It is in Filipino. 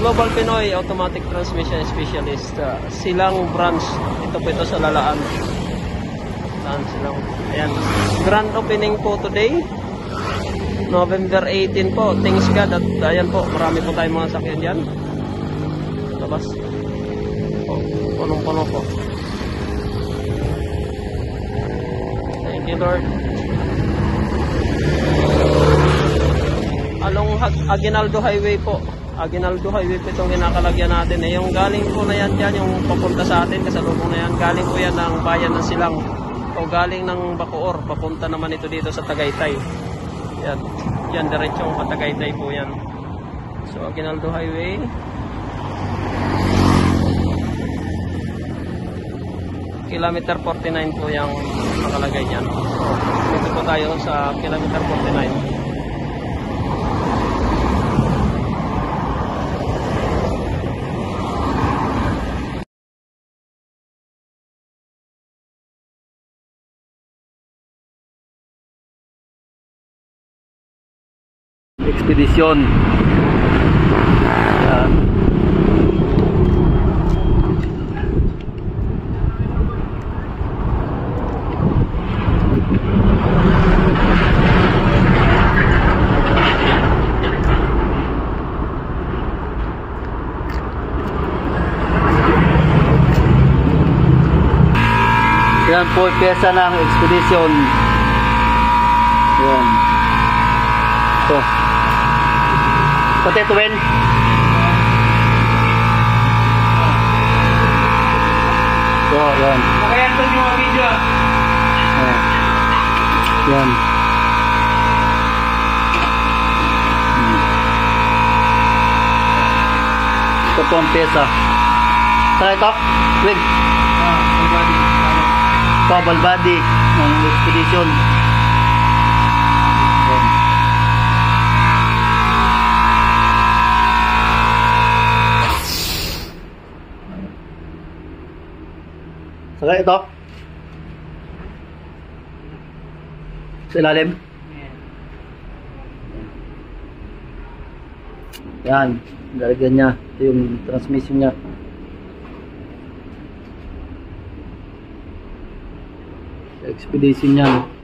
Global Pinoy Automatic Transmission Specialist. Silang branch. Ito po ito sa Lalaan. Lalaan silang. Ayan. Grand opening po today. November 18 po. Thanks God. At ayan po. Marami po tayong mga sakyan dyan. Labas. Punong-puno po. Thank you, Lord. Along Aguinaldo Highway po. Aguinaldo Highway po itong kinakalagyan natin. Yung galing po na yan dyan, yung papunta sa atin, kasalubong na yan. Galing po yan ng bayan ng Silang. O galing ng Bacoor. Papunta naman ito dito sa Tagaytay. Yan. Yan, diretsong Patagaytay po yan. So, Aguinaldo Highway. Kilometer 49 po yung nakalagay dyan. So, dito po tayo sa kilometer 49. Ekspedisyon. Yan po pyesa ng ekspedisyon. Yan. Ito. Pati ito, Ben. So, yan. Nakayanto yung mga video. Yan. Ito po ang pyesa. Saan ito? Wig. Bubble body ng expedition. Saka ito sa ilalim. Yan, lalagyan niya. Ito yung transmission niya. Expedition niya.